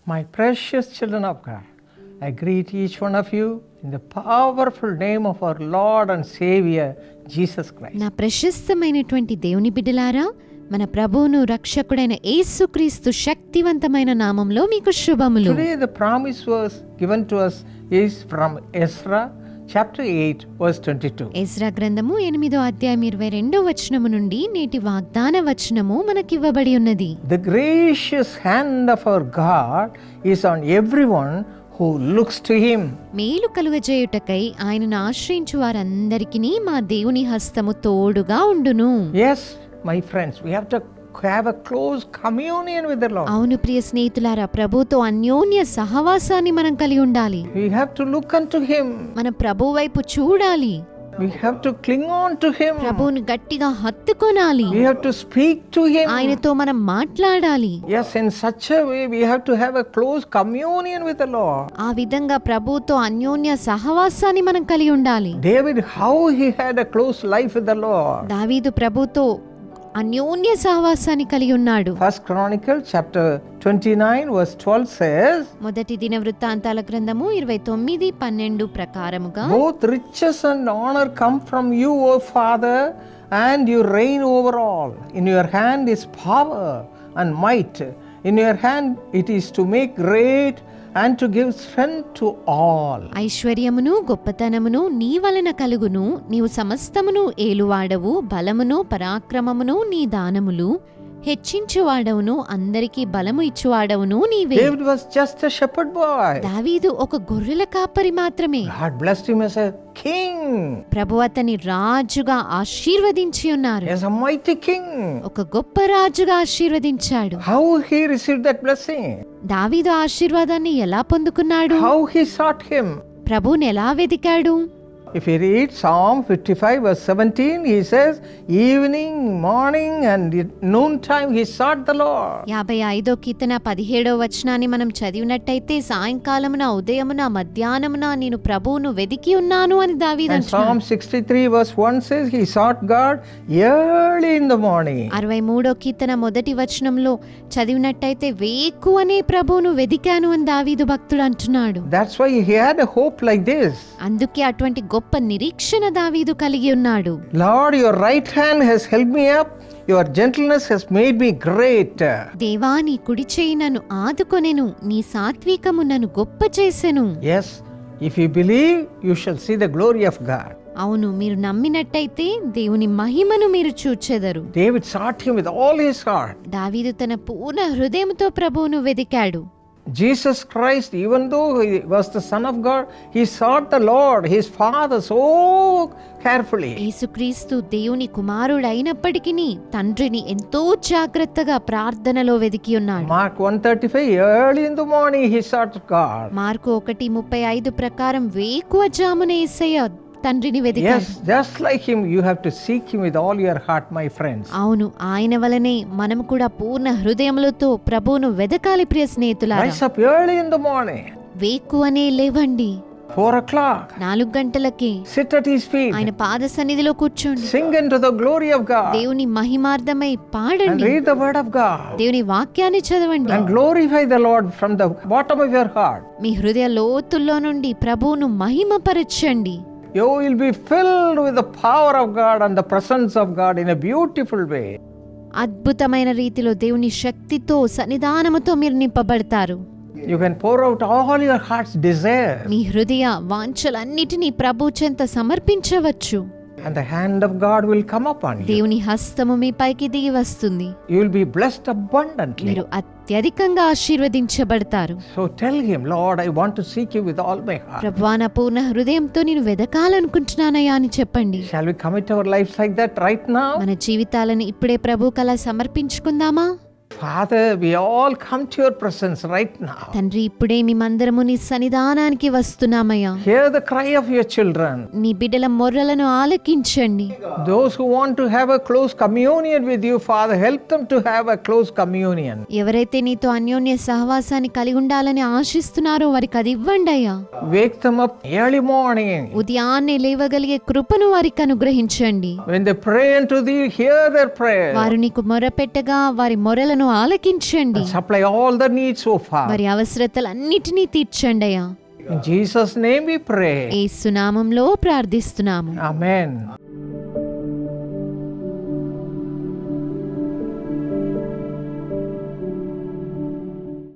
My precious children of God, I greet each one of you in the powerful name of our Lord and Savior, Jesus Christ. నా ప్రశస్తమైనటువంటి దేవుని బిడ్డలారా, మన ప్రభువును రక్షకుడైన యేసుక్రీస్తు శక్తివంతమైన నామంలో మీకు శుభములు. Today the promise verse given to us is from Ezra chapter 8 verse 22. Ezra గ్రంథము 8వ అధ్యాయం 22వ వచనము నుండి నేటి వాగ్దాన వచనము మనకివ్వబడి ఉన్నది. The gracious hand of our God is on everyone who looks to him. మేలు కలుగజేయుటకై ఆయనను ఆశ్రయించు వారందరికీ మా దేవుని హస్తము తోడుగా ఉండును. Yes, my friends, we have to have a close communion with the Lord. అవును ప్రియ స్నేహితులారా, ప్రభుతో అన్యోన్య సహవాసాన్ని మనం కలిగి ఉండాలి. We have to look unto him. మన ప్రభు వైపు చూడాలి. We have to cling on to him. ప్రభువుని గట్టిగా హత్తుకొనాలి. We have to speak to him. ఆయనతో మనం మాట్లాడాలి. Yes, in such a way we have to have a close communion with the Lord. ఆ విధంగా ప్రభువుతో అన్యోన్య సహవాసాన్ని మనం కలిగి ఉండాలి. David, how he had a close life with the Lord. దావీదు ప్రభుతో అన్యోన్య సహవాసాన్ని కలిగి ఉన్నాడు. First Chronicle chapter 29 verse 12 says, మొదటి దిన వృత్తాంతాల గ్రంథము 29:12 ప్రకారముగా, both riches and honor come from you, O Father, and you reign over all. In your hand is power and might. In your hand it is to make great and to give strength to all. ఐశ్వర్యమును గొప్పతనమును నీ వలన కలుగును. నీవు సమస్తమును ఏలువాడవు. బలమును పరాక్రమమును నీ దానములు. హెచ్చించువాడవును, అందరికీ బలము ఇచ్చువాడవును నీవే. David was just a shepherd boy. దావీదు ఒక గొర్రెల కాపరి మాత్రమే. God blessed him as a king. ప్రభు అతని రాజుగా ఆశీర్వదించి ఉన్నారు. As a mighty king. ఒక గొప్ప రాజుగా ఆశీర్వదించాడు. How he received that blessing? దావీదు ఆశీర్వాదాన్ని ఎలా పొందుకున్నాడు? How he sought him? ప్రభువుని ఎలా వెదికాడు? If you read Psalm 55 verse 17, he says, evening, morning and noontime he sought the Lord. 55వ కీర్తన 17వ వచనాన్ని మనం చదివినట్టయితే, సాయంకాలమున ఉదయమున మధ్యాహ్నమున నేను ప్రభువును వెదికి ఉన్నాను అని దావీదు And Psalm అంటున్నాడు. 63 verse 1 says, he sought God early in the morning. 63వ కీర్తన మొదటి వచనంలో చదివినట్టయితే, వేకువనే ప్రభువును వెదికాను అని దావీదు భక్తుడు అంటున్నాడు. That's why he had a hope like this. అందుకే అటువంటి గొప్ప నిరీక్షణ దావీదు కలిగి ఉన్నాడు. Lord, your right hand has helped me up. Your gentleness has made me great. దేవా, నీ కుడి చేయి నన్ను ఆదుకొనెను. నీ సాత్వికము నన్ను గొప్ప చేసెను. Yes, if you believe, you shall see the glory of God. అవును, మీరు నమ్మినట్టయితే దేవుని మహిమను మీరు చూచెదరు. David sought him with all his heart. దావీదు తన పూర్ణ హృదయంతో ప్రభువును వెదికాడు. Jesus Christ, even though he was the Son of God, he sought the Lord, his Father, so carefully. యేసుక్రీస్తు దేవుని కుమారుడు అయినప్పటికీ తండ్రిని ఎంతో జాగ్రత్తగా ప్రార్థనలో వెదికి ఉన్నాడు. Mark 1:35, early in the morning he sought God. Mark 1:35 ప్రకారం వేకువజామున యేసయ్య తండ్రిని వెదికాడు. Yes, just like him, you have to seek him with all your heart, my friends. అవును, ఆయన వలనే మనం కూడా పూర్ణ హృదయములతో ప్రభువును వెదకాలి ప్రియ స్నేహితులారా. Rise up early in the morning, వేకువనే లేవండి. 4 o'clock. 4 గంటలకి Sit at his feet. ఆయన పాద సన్నిధిలో కూర్చోండి. Sing into the glory of God. దేవుని మహిమార్థమై And పాడండి. read the word of God. దేవుని వాక్యాన్ని చదవండి. And glorify the Lord from the bottom of your heart. మీ హృదయ లోతుల్లో నుండి ప్రభువును మహిమపరచండి. You will be filled with the power of God and the presence of God in a beautiful way. అద్భుతమైన రీతిలో దేవుని శక్తితో సన్నిధానముతో మీరు నింపబడతారు. You can pour out all your heart's desire. మీ హృదయ వాంఛలన్నిటినీ ప్రభు చెంత సమర్పించవచ్చు. And the hand of God will come upon you. దేవుని హస్తము మీ పైకి దిగి వస్తుంది. You will be blessed abundantly. మీరు అత్యధికంగా ఆశీర్వదించబడతారు. So tell him, Lord, I want to seek you with all my heart. ప్రభువా, నా పూర్ణ హృదయంతో నేను వెదకాలనుకుంటున్నానయ్యా అని చెప్పండి. Shall we commit our lives like that right now? మన జీవితాలను ఇప్పుడే ప్రభువుకలా సమర్పించుకుందామా? Father, we all come to your presence right now. తండ్రి, ఇప్పుడే మేమందరము నీ సన్నిధానానికి వస్తున్నామయ్యా. Hear the cry of your children. నీ బిడ్డల మొర్రలను ఆలకించండి. Those who want to have a close communion with you, Father, help them to have a close communion. ఎవరైతే నీతో అన్యోన్య సహవాసాన్ని కలిగి ఉండాలని ఆశిస్తున్నారో వారికి అది ఇవ్వండి అయ్యా. Wake them up early morning. ఉదయాన్నే లేవగలిగే కృపను వారికి అనుగ్రహించండి. When they pray unto thee, hear their prayer. వారు నీకు మొరపెట్టగా వారి మొరలను ఆలకించండి. and supply all the needs, O Father. వారి అవసరతలన్నిటినీ తీర్చండి అయ్యా. In Jesus' name we pray. యేసు నామములో ప్రార్థిస్తున్నాము. Amen.